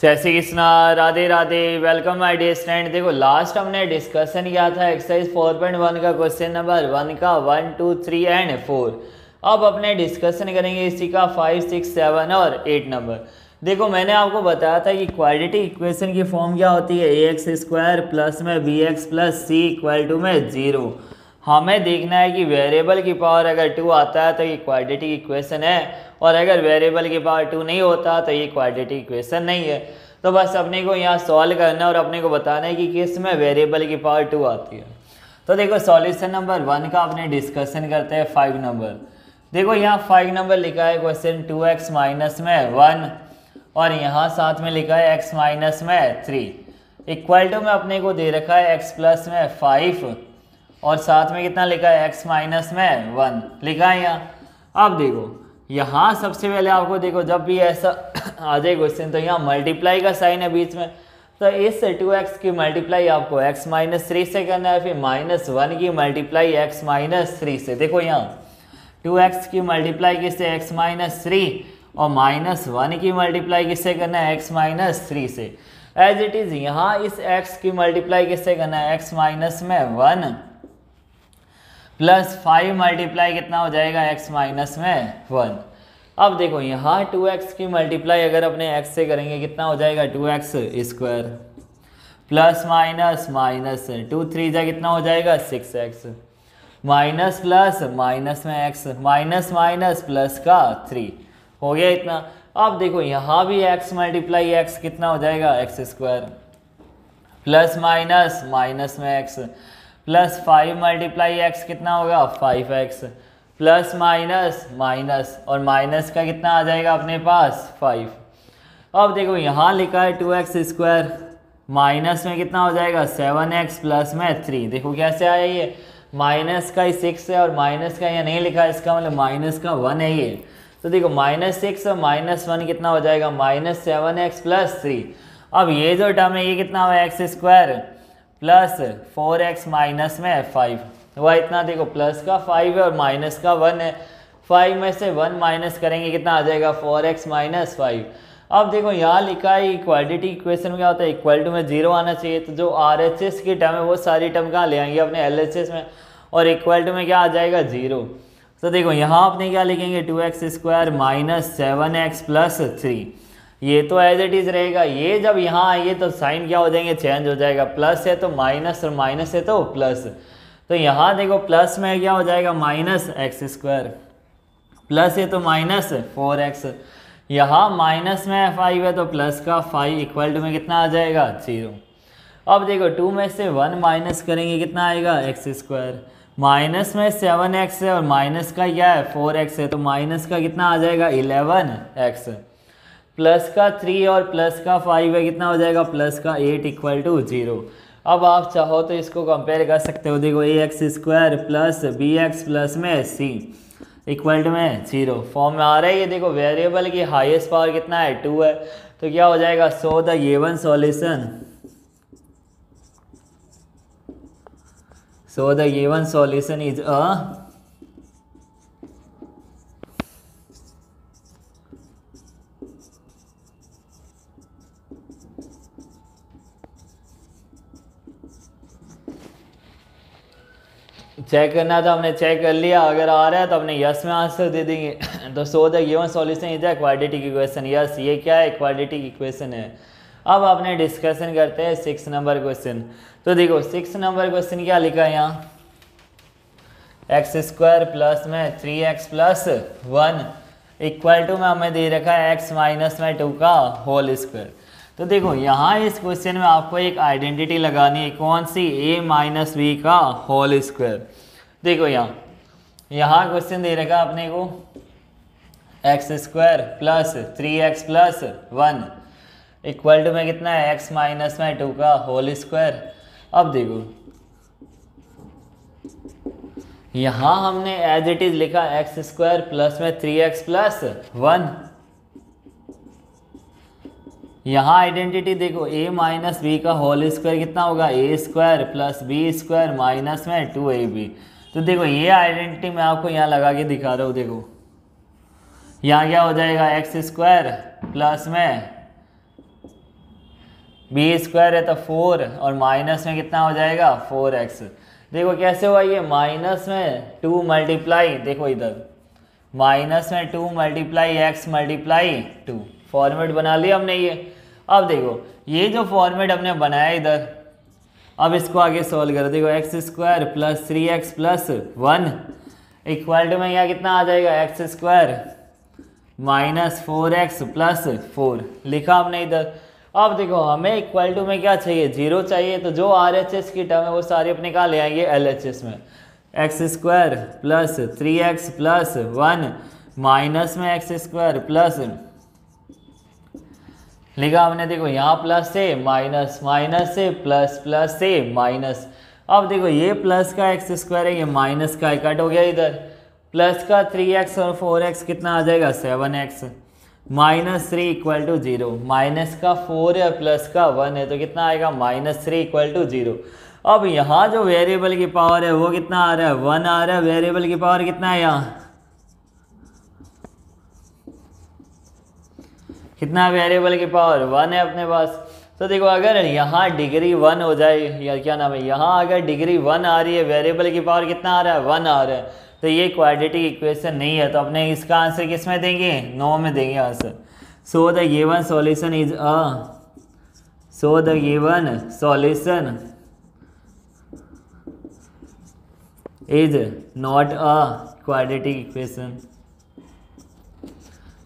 जय Shri Krishna, Radhe Radhe. Welcome my dear student. देखो last हमने डिस्कशन किया था एक्सरसाइज 4.1 का क्वेश्चन नंबर 1 का 1, 2, 3 एंड 4। अब अपने डिस्कशन करेंगे इसी का 5, 6, 7 और 8 नंबर। देखो मैंने आपको बताया था कि क्वाड्रेटिक इक्वेशन की फॉर्म क्या होती है, ax² प्लस में bx plus c equal to में 0। हमें देखना है कि वेरिएबल की पावर अगर 2 आता है तो ये क्वाड्रेटिक इक्वेशन है, और अगर वेरिएबल की पावर 2 नहीं होता तो ये क्वाड्रेटिक इक्वेशन नहीं है। तो बस अपने को यहाँ सॉल्व करना है और अपने को बताना है कि किस में वेरिएबल की पावर 2 आती है। तो देखो सॉल्यूशन नंबर 1 का अपने डिस्कशन करते हैं 5 नंबर। देखो यहाँ 5 नंबर लिखा है क्वेश्चन 2x माइनस में 1 और यहाँ साथ में लिखा है x माइनस में 3 इक्वल टू में अपने को दे रखा है x प्लस में 5 और साथ में कितना लिखा है x माइनस में 1 लिखा है यहाँ। अब देखो यहाँ सबसे पहले आपको देखो जब भी ऐसा आ जाए क्वेश्चन तो यहाँ मल्टीप्लाई का साइन है बीच में, तो इस 2x की मल्टीप्लाई आपको x माइनस 3 से करना है, फिर -1 की मल्टीप्लाई x माइनस 3 से। देखो यहाँ 2x की मल्टीप्लाई किससे, x माइनस 3 और -1 की मल्टीप्लाई किससे करना है, x माइनस 3 से। एज इट इज यहाँ इस x की मल्टीप्लाई किससे करना है, x माइनस में 1 प्लस 5 मल्टीप्लाई कितना हो जाएगा, x माइनस में 1। अब देखो यहाँ 2x की मल्टीप्लाई अगर अपने x से करेंगे कितना हो जाएगा, 2x² प्लस माइनस माइनस 2 3 जा कितना हो जाएगा 6x माइनस प्लस माइनस में x माइनस माइनस प्लस का 3 हो गया इतना। अब देखो यहाँ भी x मल्टीप्लाई x कितना हो जाएगा, x² प्लस माइनस माइनस में x प्लस 5 मल्टीप्लाई x कितना होगा 5x प्लस माइनस माइनस और माइनस का कितना आ जाएगा अपने पास 5। अब देखो यहाँ लिखा है 2x² माइनस में कितना हो जाएगा 7x प्लस में 3। देखो कैसे आया ये, माइनस का ही 6 है और माइनस का यहाँ नहीं लिखा है, इसका मतलब माइनस का 1 है ये। तो देखो -6 और -1 कितना हो जाएगा, -7x प्लस 3। अब ये जो टर्म है ये कितना हुआ x² प्लस 4x माइनस में 5 हुआ इतना। देखो प्लस का 5 है और माइनस का 1 है, 5 में से 1 माइनस करेंगे कितना आ जाएगा 4x माइनस 5। अब देखो यहाँ लिखा है क्वाड्रेटिक इक्वेशन में क्या होता है, इक्वल टू में 0 आना चाहिए। तो जो RHS की टर्म है वो सारी टर्म कहाँ ले आएंगे अपने LHS में, और इक्वल टू में क्या आ जाएगा 0। तो देखो यहाँ अपने क्या लिखेंगे 2x² माइनस 7x प्लस 3, ये तो एज इट इज रहेगा। ये जब यहाँ आइए तो साइन क्या हो जाएंगे, चेंज हो जाएगा, प्लस है तो माइनस और माइनस है तो प्लस। तो यहाँ देखो प्लस में क्या हो जाएगा -x² प्लस है तो माइनस 4x, यहाँ माइनस में 5 है तो प्लस का 5 इक्वल टू में कितना आ जाएगा 0। अब देखो 2 में से 1 माइनस करेंगे कितना आएगा x², माइनस में 7x है और माइनस का क्या है 4x है, तो माइनस का कितना आ जाएगा 11x प्लस का 3 और प्लस का 5 है कितना हो जाएगा प्लस का 8 इक्वल टू 0। अब आप चाहो तो इसको कंपेयर कर सकते हो। देखो ax² प्लस bx प्लस में c इक्वल टू में 0 फॉर्म में आ रहा है ये। देखो वेरिएबल की हाईएस्ट पावर कितना है 2 है, तो क्या हो जाएगा so the given solution is a चेक करना था, हमने चेक कर लिया, अगर आ रहा है तो हमने यस में आंसर दे देंगे। तो सो the given solution is a quadratic equation, yes ये क्या है क्वाड्रेटिक इक्वेशन है। अब आपने डिस्कशन करते हैं 6 नंबर क्वेश्चन। तो देखो 6 नंबर क्वेश्चन क्या लिखा है यहाँ, x² प्लस में 3x प्लस 1 इक्वल टू में हमें दे रखा है x माइनस में 2 का होल स्क्वायर। तो देखो यहाँ इस क्वेश्चन में आपको एक आइडेंटिटी लगानी है, कौन सी, a माइनस b का होल स्क्वायर। देखो यहाँ क्वेश्चन दे रखा अपने को x² plus 3x plus 1 equal to में कितना है x माइनस में 2 का होल स्क्वायर। अब देखो यहाँ हमने एज इट इज लिखा x² प्लस में 3x प्लस 1। यहाँ आइडेंटिटी देखो a माइनस बी का होल स्क्वायर कितना होगा a² प्लस b² माइनस में 2ab। तो देखो ये आइडेंटिटी मैं आपको यहाँ लगा के दिखा रहा हूँ। देखो यहाँ क्या हो जाएगा x² प्लस में बी स्क्वायर है तो 4 और माइनस में कितना हो जाएगा 4x। देखो कैसे हुआ ये, माइनस में 2 मल्टीप्लाई, देखो इधर माइनस में 2 मल्टीप्लाई x मल्टीप्लाई 2, फॉर्मेट बना लिया हमने ये। अब देखो ये जो फॉर्मेट हमने बनाया इधर, अब इसको आगे सोल्व करो। देखो x square plus 3x plus 1 equal to में यहाँ कितना आ जाएगा, x square minus 4x plus 4 लिखा हमने इधर। अब देखो हमें इक्वल टू में क्या चाहिए, 0 चाहिए, तो जो RHS की टर्म है वो सारी अपने कहाँ ले आएंगे, LHS में। X square plus 3x plus 1 minus में एक्स स्क्वायर प्लस लिखा हमने, देखो यहाँ प्लस से माइनस, माइनस से प्लस, प्लस से माइनस। अब देखो ये प्लस का एक्स स्क्वायर है, ये माइनस का कट हो गया इधर, प्लस का 3x और 4x कितना आ जाएगा 7x, minus 3 equal to 0, minus का 4 है प्लस का 1 है तो कितना आएगा -3 इक्वल टू 0। अब यहाँ जो वेरिएबल की पावर है वो कितना आ रहा है, 1 आ रहा है, वेरिएबल की पावर कितना है यहाँ, कितना वेरिएबल की पावर 1 है अपने पास। तो देखो अगर यहाँ डिग्री 1 हो जाए, या क्या नाम है, यहाँ अगर डिग्री 1 आ रही है, वेरिएबल की पावर कितना आ रहा है 1 आ रहा है, तो ये क्वाड्रेटिक इक्वेशन नहीं है, तो अपने इसका आंसर किस में देंगे, 9 में देंगे answer. So the given solution is so the given solution is not a quadratic equation.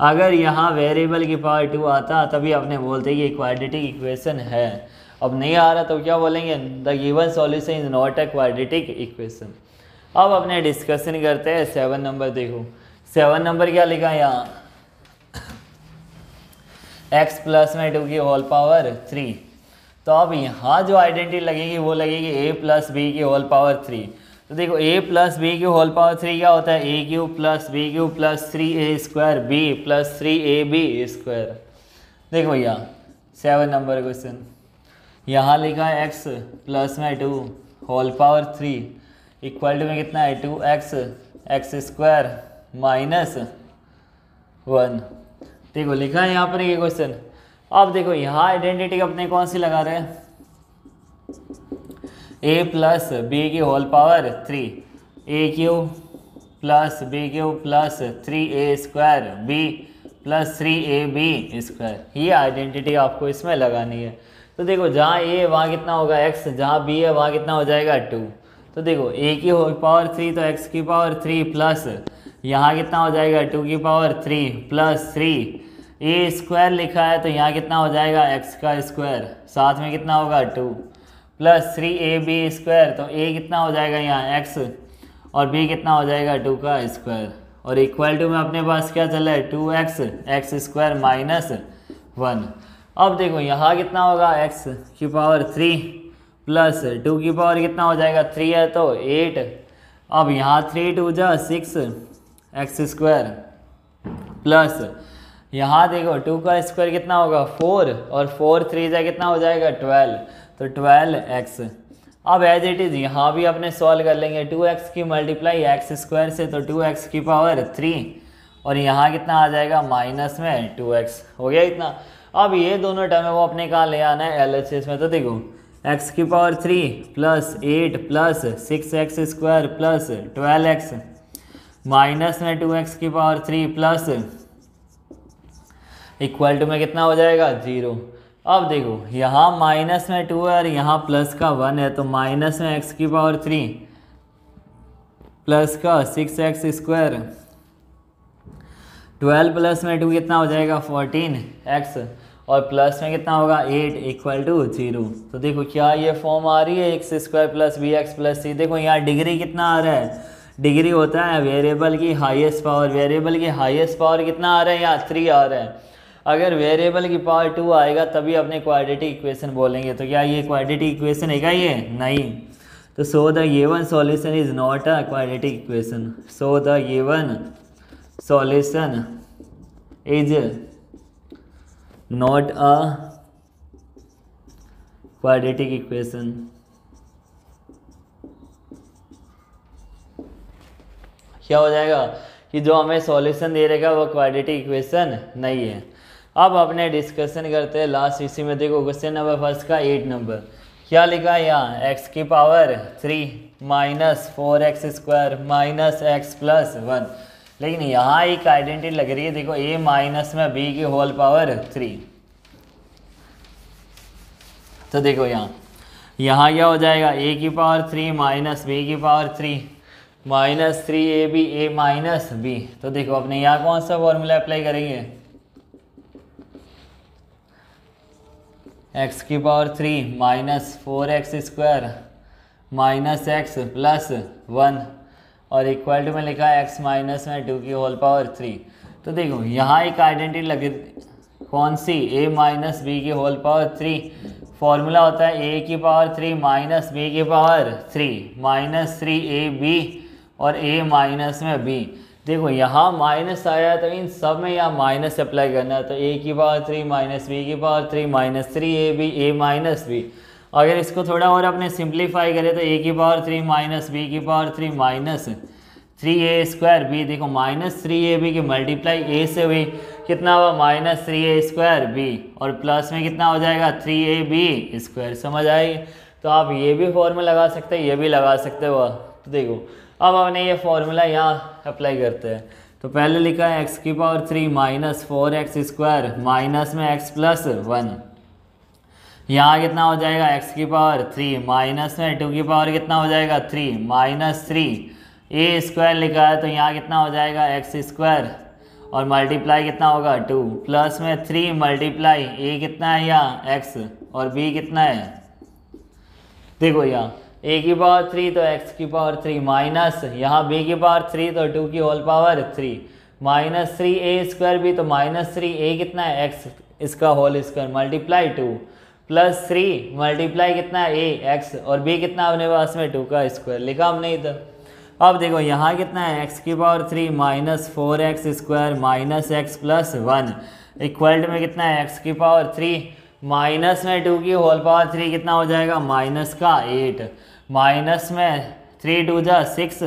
अगर यहाँ वेरिएबल की पावर 2 आता तभी अपने बोलते कि क्वाड्रेटिक इक्वेशन है, अब नहीं आ रहा तो क्या बोलेंगे, the given solution is not a quadratic equation. अब अपने डिस्कशन करते हैं 7 नंबर। देखो 7 नंबर क्या लिखा है यहाँ, x प्लस में 2 की होल पावर 3। तो अब यहाँ जो आइडेंटिटी लगेगी वो लगेगी a प्लस बी की होल पावर 3। तो देखो a प्लस बी की होल पावर 3 क्या होता है, a cube plus B cube plus 3a square B plus 3ab square. देखो भैया 7 नंबर क्वेश्चन, यहाँ लिखा है x प्लस में 2 होल पावर 3 इक्वल टू में कितना है 2x एक्स स्क्वायर माइनस 1। देखो लिखा है यहाँ पर ये क्वेश्चन। अब देखो यहाँ आइडेंटिटी अपने कौन सी लगा रहे हैं, a प्लस बी की whole power 3, a cube plus B cube plus 3a square b plus 3ab square, ये आइडेंटिटी आपको इसमें लगानी है। तो देखो जहाँ a है वहाँ कितना होगा x, जहाँ b है वहाँ कितना हो जाएगा 2। तो देखो a की होल पावर 3 तो x की पावर 3 प्लस यहाँ कितना हो जाएगा 2 की पावर 3 प्लस 3 a स्क्वायर लिखा है तो यहाँ कितना हो जाएगा x का स्क्वायर, साथ में कितना होगा 2 प्लस 3ab स्क्वायर, तो a कितना हो जाएगा यहाँ x और b कितना हो जाएगा 2 का स्क्वायर, और इक्वल टू में अपने पास क्या चल रहा है 2x एक्स स्क्वायर माइनस 1। अब देखो यहाँ कितना होगा x की पावर 3 प्लस 2 की पावर कितना हो जाएगा 3 है तो 8। अब यहाँ 3 2 जा 6 एक्स स्क्वायर प्लस यहाँ देखो 2 का स्क्वायर कितना होगा 4 और 4 3 जा कितना हो जाएगा 12, तो 12x। अब एज इट इज़ यहाँ भी अपने सॉल्व कर लेंगे, 2x की मल्टीप्लाई एक्स स्क्वायर से तो 2x की पावर 3 और यहाँ कितना आ जाएगा माइनस में 2x, हो गया इतना। अब ये दोनों टर्म है वो अपने कहाँ ले आना है LHS में। तो देखो x की power 3 plus 8 plus 6x square plus 12x minus में 2x की पावर 3 प्लस इक्वल टू में कितना हो जाएगा 0। अब देखो यहाँ माइनस में 2 है और यहाँ प्लस का 1 है, तो माइनस में x की पावर 3 प्लस का 6x स्क्वायर 12 प्लस में 2 कितना हो जाएगा 14x और प्लस में कितना होगा 8 इक्वल टू 0। तो देखो क्या ये फॉर्म आ रही है x square plus b x plus c. देखो यहाँ डिग्री कितना आ रहा है, डिग्री होता है वेरिएबल की हाईएस्ट पावर, वेरिएबल की हाईएस्ट पावर कितना आ रहा है यहाँ 3 आ रहा है। अगर वेरिएबल की पावर 2 आएगा तभी अपने क्वाड्रेटिक इक्वेशन बोलेंगे, तो क्या ये क्वाड्रेटिक इक्वेशन है क्या ये, नहीं। तो सो the given solution is not a quadratic equation, so the given solution is not a quadratic equation. क्या हो जाएगा कि जो हमें सॉल्यूशन दे रहेगा वो क्वाड्रेटिक इक्वेशन नहीं है। अब अपने डिस्कशन करते हैं लास्ट इसी में। देखो क्वेश्चन नंबर फर्स्ट का 8 नंबर क्या लिखा है यहाँ, एक्स की power 3 minus 4x square minus x plus 1। लेकिन यहाँ एक आइडेंटिटी लग रही है, देखो a माइनस में b की होल पावर 3। तो देखो यहाँ क्या हो जाएगा, a की पावर 3 माइनस b की power 3 minus 3ab a minus b। तो देखो अपने यहाँ कौन सा फॉर्मूला अप्लाई करेंगे, x की power 3 minus 4x square minus x plus 1 और इक्वल टू में लिखा है x माइनस में 2 की होल पावर 3। तो देखो यहाँ एक आइडेंटिटी लगी, कौन सी, a माइनस बी की होल पावर 3। फॉर्मूला होता है a की पावर 3 माइनस b की पावर 3 माइनस 3ab और a माइनस में b। देखो यहाँ माइनस आया तो इन सब में यहाँ माइनस अप्लाई करना है। तो a की पावर 3 माइनस b की power 3 minus 3ab a minus b। अगर इसको थोड़ा और अपने सिंप्लीफाई करें तो a की पावर 3 माइनस b की power 3 minus 3a square b। देखो माइनस 3ab की मल्टीप्लाई a से हुई, कितना हुआ माइनस 3a स्क्वायर b और प्लस में कितना हो जाएगा 3ab स्क्वायर। समझ आएगी। तो आप ये भी फॉर्मूला लगा सकते हैं, ये भी लगा सकते हो। तो देखो अब हमने ये फॉर्मूला यहाँ अप्लाई करते हैं। तो पहले लिखा है x की power 3 minus 4x square minus में x प्लस 1। यहाँ कितना हो जाएगा x की पावर 3 माइनस में 2 की पावर कितना हो जाएगा 3 माइनस 3a स्क्वायर लिखा है। तो यहाँ कितना हो जाएगा x स्क्वायर और मल्टीप्लाई कितना होगा 2 प्लस में 3 मल्टीप्लाई a कितना है यहाँ x और b कितना है, देखो यहाँ a की पावर 3 तो x की पावर 3 माइनस यहाँ b की पावर 3 तो 2 की whole power 3 minus 3a square भी तो माइनस 3a कितना है x इसका whole square multiply 2 plus 3 multiply कितना है a x और b कितना अपने पास में 2 का स्क्वायर लिखा हमने इधर। अब देखो यहाँ कितना है x की power 3 minus 4x square minus x plus 1 equal में कितना है x की पावर 3 माइनस में 2 की होल पावर 3 कितना हो जाएगा माइनस का 8 माइनस में 3 2 जा 6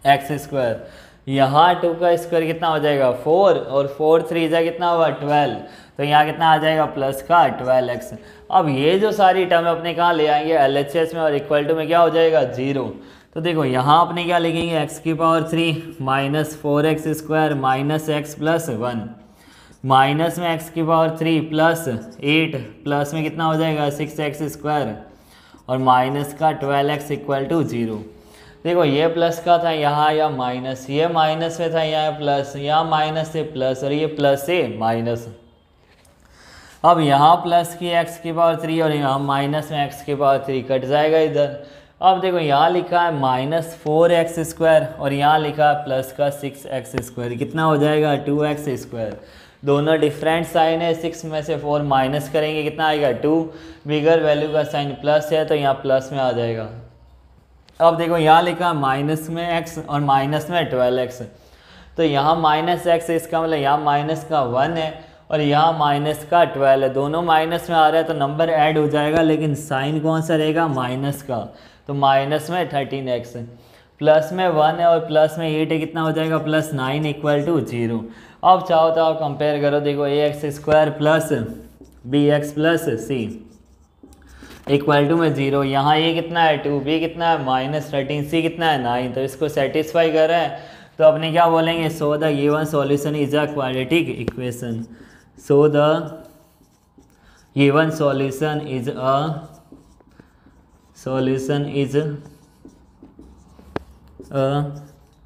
एक्स स्क्वायर। यहाँ 2 का स्क्वायर कितना हो जाएगा 4 और 4 3 जा कितना होगा 12। तो यहाँ कितना आ जाएगा प्लस का 12x। अब ये जो सारी टर्म अपने कहाँ ले आएंगे LHS में और इक्वल टू में क्या हो जाएगा 0। तो देखो यहाँ अपने क्या लिखेंगे x की power 3 minus 4x square minus x plus 1 minus में x की पावर 3 प्लस 8 प्लस में कितना हो जाएगा 6x स्क्वायर और माइनस का 12x इक्वल टू 0। देखो ये प्लस का था यहाँ या माइनस, ये माइनस में था यहाँ प्लस, यहाँ माइनस से प्लस और ये प्लस से माइनस। अब यहाँ प्लस की x की पावर 3 और यहाँ माइनस में x की पावर 3 कट जाएगा इधर। अब देखो यहाँ लिखा है माइनस 4x स्क्वायर और यहाँ लिखा है प्लस का 6x स्क्वायर कितना हो जाएगा 2x स्क्वायर। दोनों डिफरेंट साइन है, 6 में से 4 माइनस करेंगे कितना आएगा 2। बिगर वैल्यू का साइन प्लस है तो यहाँ प्लस में आ जाएगा। अब देखो यहाँ लिखा माइनस में x और माइनस में 12x। तो यहाँ माइनस x इसका मतलब यहाँ माइनस का 1 है और यहाँ माइनस का 12 है। दोनों माइनस में आ रहा है तो नंबर ऐड हो जाएगा, लेकिन साइन कौन सा रहेगा माइनस का। तो माइनस में 13x प्लस में 1 है और प्लस में 8 है कितना हो जाएगा प्लस 9 इक्वल टू 0। अब चाहो तो आप कंपेयर करो, देखो ax square plus bx plus c equal to में 0। यहाँ a कितना है 2, b कितना है माइनस 13, c कितना है 9। तो इसको सेटिस्फाई कर रहे हैं तो अपने क्या बोलेंगे, सो the given solution is a quadratic equation. So the given solution is a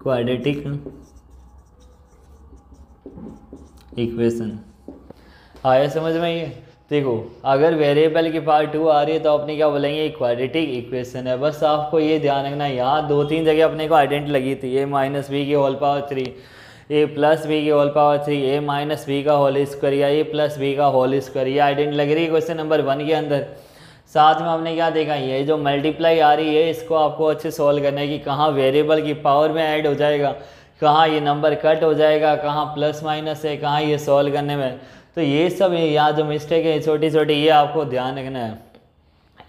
quadratic equation. आया समझ में ये। देखो अगर वेरिएबल की पावर 2 आ रही है तो अपने क्या बोलेंगे क्वाड्रेटिक इक्वेशन है। बस आपको ये ध्यान रखना, यहाँ 2-3 जगह अपने को आइडेंटिटी लगी थी, a माइनस बी की whole power 3 a plus B की whole power 3 a minus b का होल स्क्वायर या a प्लस बी का होल स्क्वायर, ये आइडेंटिटी लग रही है क्वेश्चन नंबर 1 के अंदर। साथ में हमने क्या देखा, ये जो मल्टीप्लाई आ रही है इसको आपको अच्छे सॉल्व करना है कि कहाँ वेरिएबल की पावर में ऐड हो जाएगा, कहाँ ये नंबर कट हो जाएगा, कहाँ प्लस माइनस है, कहाँ ये सॉल्व करने में। तो ये सब यहाँ जो मिस्टेक है छोटी छोटी, ये आपको ध्यान रखना है,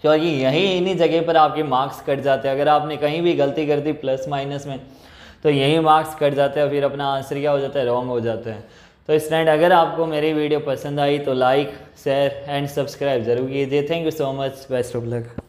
क्योंकि यही इन्हीं जगह पर आपके मार्क्स कट जाते हैं। अगर आपने कहीं भी गलती कर दी प्लस माइनस में तो यही मार्क्स कट जाते हैं, फिर अपना आंसर क्या हो जाता है रॉन्ग हो जाता है। तो स्टूडेंट अगर आपको मेरी वीडियो पसंद आई तो लाइक शेयर एंड सब्सक्राइब ज़रूर कीजिए। Thank you so much, best of luck.